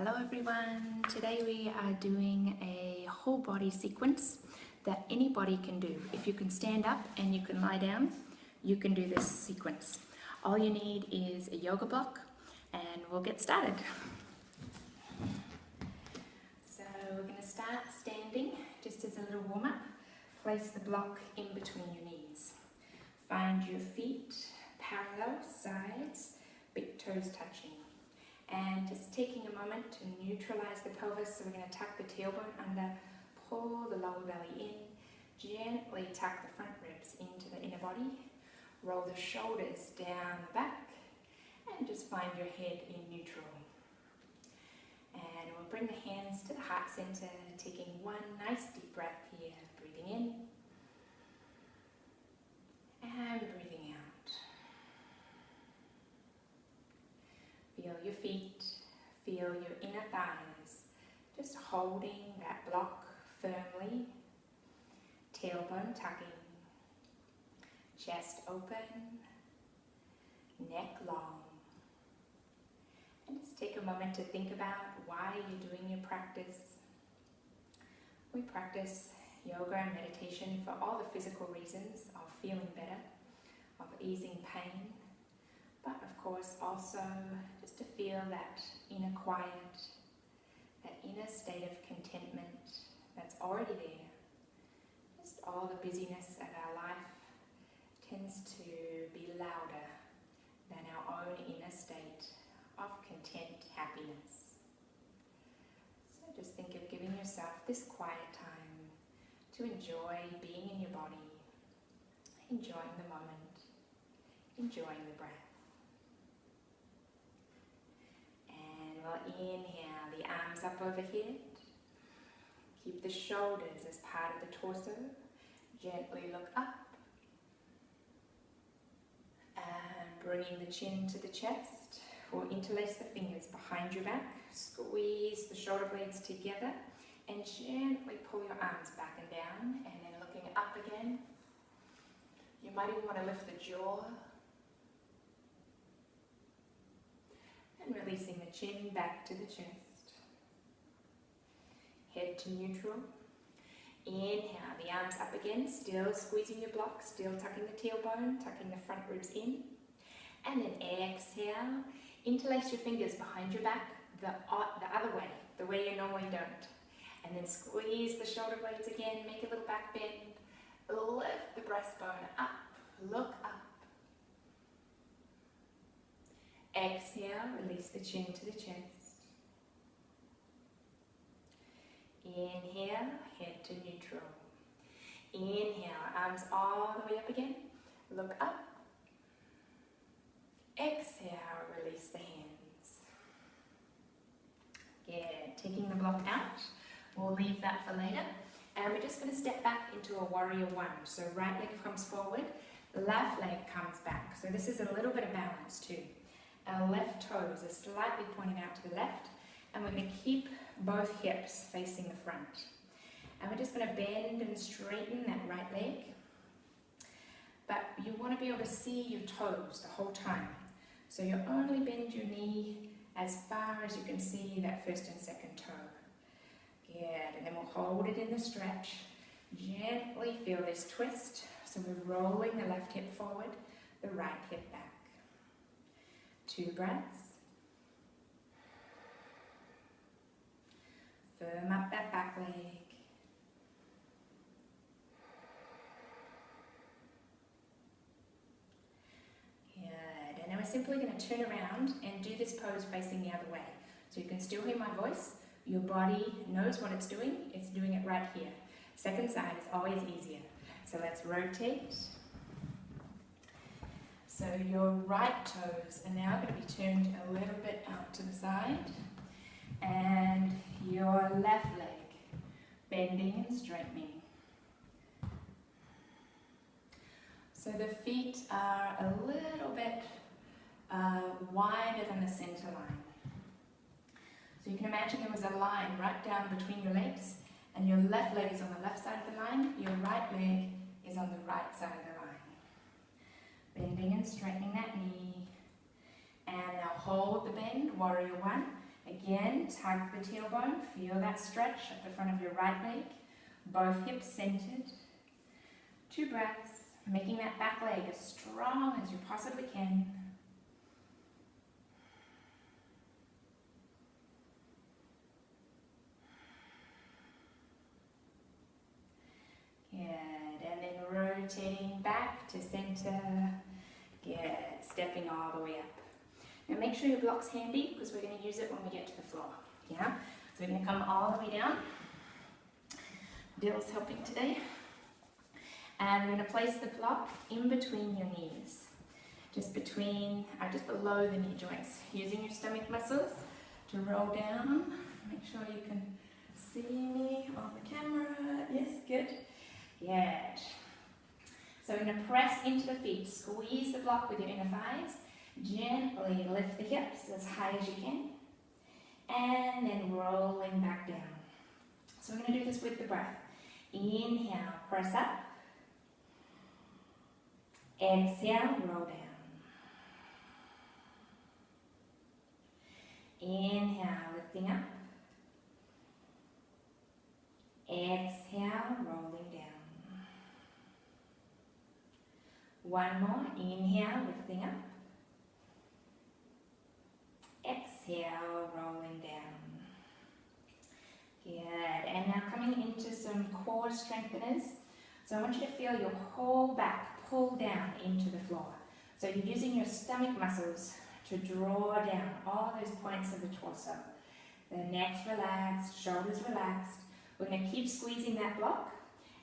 Hello everyone, today we are doing a whole body sequence that anybody can do. If you can stand up and you can lie down, you can do this sequence. All you need is a yoga block and we'll get started. So we're going to start standing just as a little warm up. Place the block in between your knees. Find your feet parallel, sides, big toes touching. And just taking a moment to neutralize the pelvis, so we're going to tuck the tailbone under, pull the lower belly in, gently tuck the front ribs into the inner body, roll the shoulders down the back, and just find your head in neutral. And we'll bring the hands to the heart center, taking one nice deep breath here, breathing in, and breathing out. Feel your feet, feel your inner thighs, just holding that block firmly, tailbone tucking, chest open, neck long. And just take a moment to think about why you're doing your practice. We practice yoga and meditation for all the physical reasons of feeling better, of easing pain, but of course also just to feel that inner quiet, that inner state of contentment that's already there. Just all the busyness of our life tends to be louder than our own inner state of content, happiness. So just think of giving yourself this quiet time to enjoy being in your body, enjoying the moment, enjoying the breath. Inhale, the arms up overhead. Keep the shoulders as part of the torso. Gently look up. And bringing the chin to the chest. We'll interlace the fingers behind your back. Squeeze the shoulder blades together. And gently pull your arms back and down. And then looking up again. You might even want to lift the jaw. And releasing the chin back to the chest. Head to neutral. Inhale, the arms up again, still squeezing your block, still tucking the tailbone, tucking the front ribs in. And then exhale, interlace your fingers behind your back, the other way, the way you normally don't. And then squeeze the shoulder blades again, make a little back bend, lift the breastbone up, look up. Exhale, release the chin to the chest. Inhale, head to neutral. Inhale, arms all the way up again. Look up. Exhale, release the hands. Good. Taking the block out. We'll leave that for later. And we're just going to step back into a warrior one. So right leg comes forward, left leg comes back. So this is a little bit of balance too. Our left toes are slightly pointing out to the left, and we're going to keep both hips facing the front. And we're just going to bend and straighten that right leg. But you want to be able to see your toes the whole time. So you only bend your knee as far as you can see that first and second toe. Good, and then we'll hold it in the stretch. Gently feel this twist. So we're rolling the left hip forward, the right hip back. 2 breaths. Firm up that back leg. Good. And now we're simply going to turn around and do this pose facing the other way. So you can still hear my voice. Your body knows what it's doing. It's doing it right here. Second side is always easier. So let's rotate. So your right toes are now going to be turned a little bit out to the side, and your left leg bending and straightening. So the feet are a little bit wider than the center line. So you can imagine there was a line right down between your legs, and your left leg is on the left side of the line, your right leg is on the right side of the line. Bending and straightening that knee. And now hold the bend, warrior one, Again, tug the tailbone, feel that stretch at the front of your right leg, both hips centered. 2 breaths, making that back leg as strong as you possibly can. Good, and then rotating back to center. Good, stepping all the way up. Now make sure your block's handy because we're going to use it when we get to the floor. Yeah? So we're going to come all the way down. Dill's helping today. And we're going to place the block in between your knees. Just below the knee joints. Using your stomach muscles to roll down. Make sure you can see me on the camera. Yes, good. Good. So we're going to press into the feet. Squeeze the block with your inner thighs. Gently lift the hips as high as you can. And then rolling back down. So we're going to do this with the breath. Inhale, press up. Exhale, roll down. Inhale, lifting up. Exhale, rolling down. One more. Inhale, lifting up. Exhale, rolling down. Good. And now coming into some core strengtheners. So I want you to feel your whole back pull down into the floor. So you're using your stomach muscles to draw down all those points of the torso. The neck's relaxed, shoulders relaxed. We're going to keep squeezing that block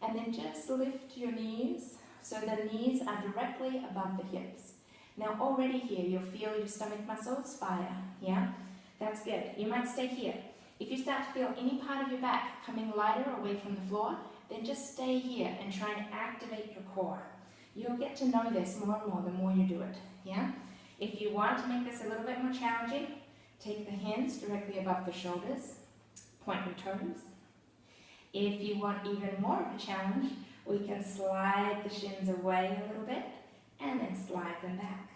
and then just lift your knees so the knees are directly above the hips. Now already here you'll feel your stomach muscles fire, yeah? That's good. You might stay here. If you start to feel any part of your back coming lighter away from the floor, then just stay here and try and activate your core. You'll get to know this more and more the more you do it, yeah? If you want to make this a little bit more challenging, take the hands directly above the shoulders, point your toes. If you want even more of a challenge, we can slide the shins away a little bit and then slide them back.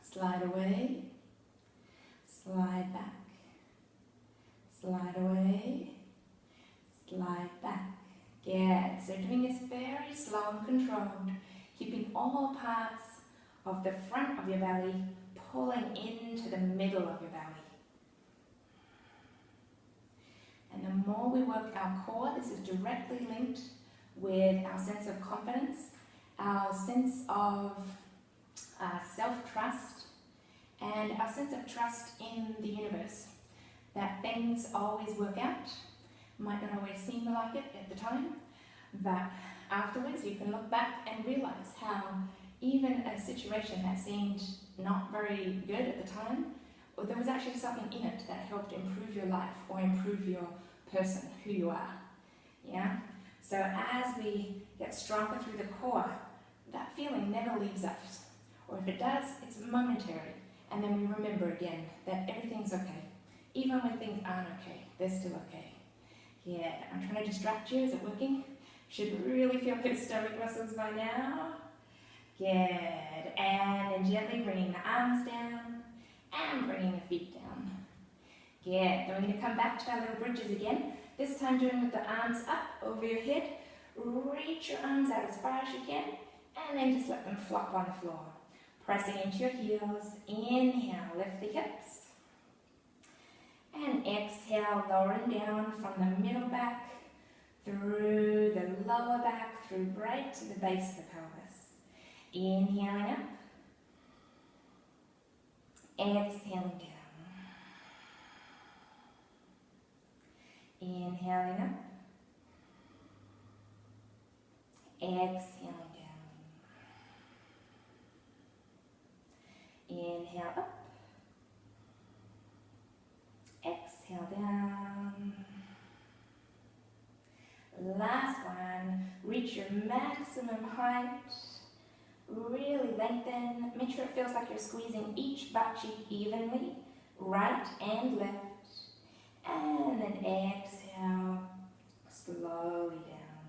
Slide away, slide back, slide away, slide back. Good. So doing this very slow and controlled, keeping all parts of the front of your belly pulling into the middle of your belly. And the more we work our core, this is directly linked with our sense of confidence, our sense of self-trust, and our sense of trust in the universe. That things always work out. Might not always seem like it at the time, but afterwards you can look back and realize how even a situation that seemed not very good at the time, or there was actually something in it that helped improve your life or improve your person, who you are. Yeah? So as we get stronger through the core, that feeling never leaves us. Or if it does, it's momentary. And then we remember again that everything's okay. Even when things aren't okay, they're still okay. Yeah, I'm trying to distract you. Is it working? Should really feel those stomach muscles by now. Good. And then gently bringing the arms down and bringing the feet down. Good. Then we're going to come back to our little bridges again. This time doing with the arms up over your head. Reach your arms out as far as you can and then just let them flop on the floor. Pressing into your heels. Inhale, lift the hips. And exhale, lowering down from the middle back, through the lower back, through right to the base of the pelvis. Inhaling up. Exhaling down. Inhaling up. Exhaling down. Inhale up. Exhale down. Last one. Reach your maximum height. Really lengthen. Make sure it feels like you're squeezing each butt cheek evenly, right and left. And then exhale slowly down.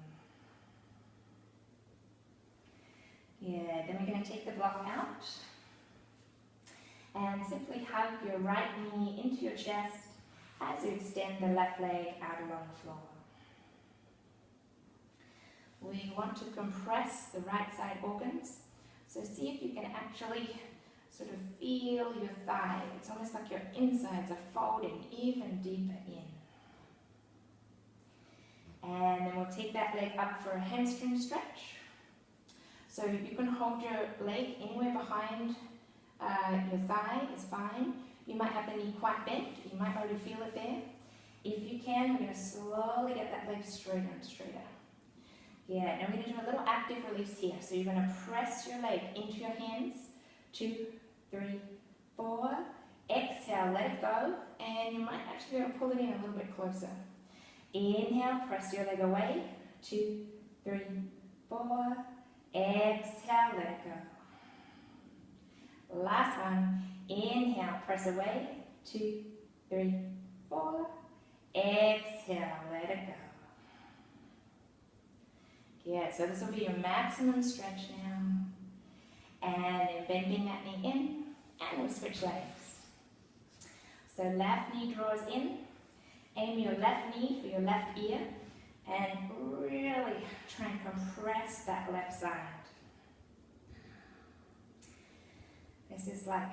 Good. Then we're going to take the block out. And simply hug your right knee into your chest as you extend the left leg out along the floor. We want to compress the right side organs. So see if you can actually sort of feel your thigh. It's almost like your insides are folding even deeper in. And then we'll take that leg up for a hamstring stretch. So you can hold your leg anywhere behind your thigh, is fine. You might have the knee quite bent. You might already feel it there. If you can, we're going to slowly get that leg straighter and straighter. Yeah, now we're going to do a little active release here. So you're going to press your leg into your hands. 2, 3, 4. Exhale, let it go. And you might actually be able to pull it in a little bit closer. Inhale, press your leg away. 2, 3, 4. Exhale, let it go. Last one. Inhale, press away. 2, 3, 4. Exhale, let it go. Yeah, so this will be your maximum stretch now. And then bending that knee in, and we'll switch legs. So left knee draws in. Aim your left knee for your left ear, and really try and compress that left side. This is like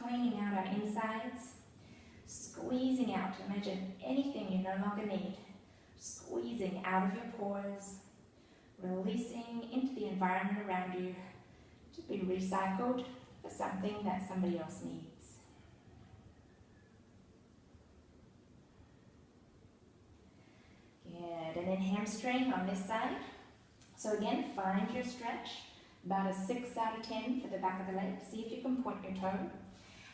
cleaning out our insides, squeezing out. Imagine anything you no longer need, squeezing out of your pores, releasing into the environment around you to be recycled for something that somebody else needs. Good, and then hamstring on this side. So again, find your stretch, about a 6 out of 10 for the back of the leg. See if you can point your toe.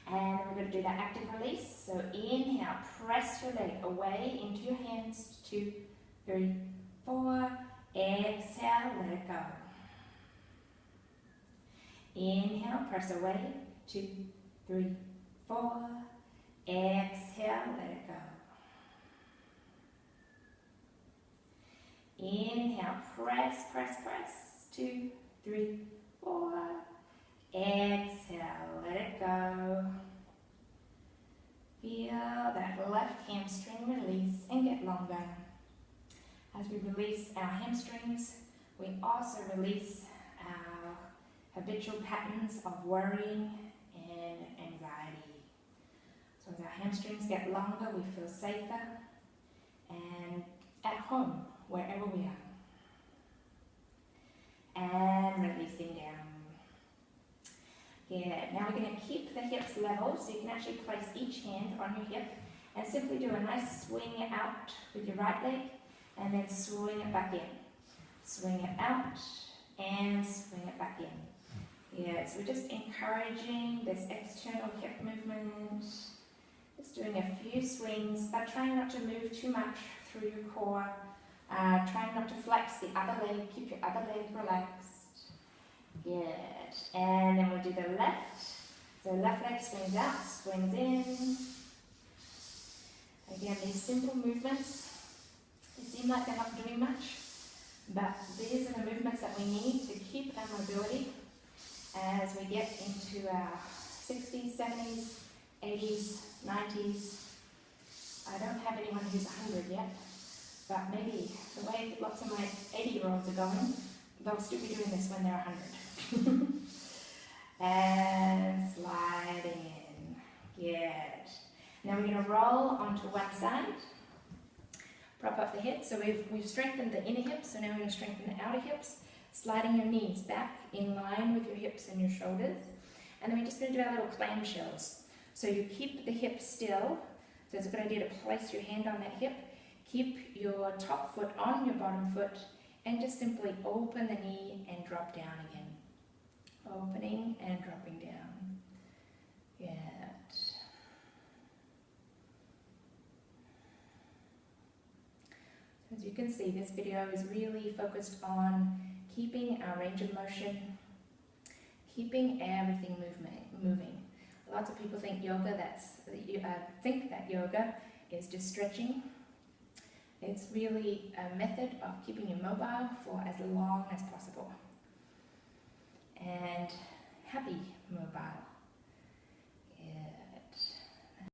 And then we're going to do that active release. So inhale, press your leg away into your hands. 2, 3, 4. Exhale, let it go. Inhale, press away. 2, 3, 4. Exhale, let it go. Inhale, press, press, press. 2, 3, 4. Exhale, let it go. Feel that left hamstring release and get longer. As we release our hamstrings, we also release our habitual patterns of worrying and anxiety. So as our hamstrings get longer, we feel safer and at home, wherever we are. And releasing down. Good. Now we're going to keep the hips level, so you can actually place each hand on your hip and simply do a nice swing out with your right leg and then swing it back in. Swing it out and swing it back in. Yeah, so we're just encouraging this external hip movement. Just doing a few swings, but trying not to move too much through your core. Trying not to flex the other leg, keep your other leg relaxed. Good. And then we'll do the left. So left leg swings out, swings in. Again, these simple movements, they seem like they're not doing much, but these are the movements that we need to keep our mobility as we get into our 60s, 70s, 80s, 90s. I don't have anyone who's 100 yet. But maybe the way lots of my 80-year-olds are going, they'll still be doing this when they're 100. And sliding in. Good. Now we're going to roll onto one side. Prop up the head. So we've strengthened the inner hips, so now we're going to strengthen the outer hips. Sliding your knees back in line with your hips and your shoulders. And then we're just going to do our little clamshells. So you keep the hip still. So it's a good idea to place your hand on that hip. Keep your top foot on your bottom foot and just simply open the knee and drop down again. Opening and dropping down. Good. As you can see, this video is really focused on keeping our range of motion, keeping everything moving. Lots of people think that yoga is just stretching. It's really a method of keeping you mobile for as long as possible and happy mobile.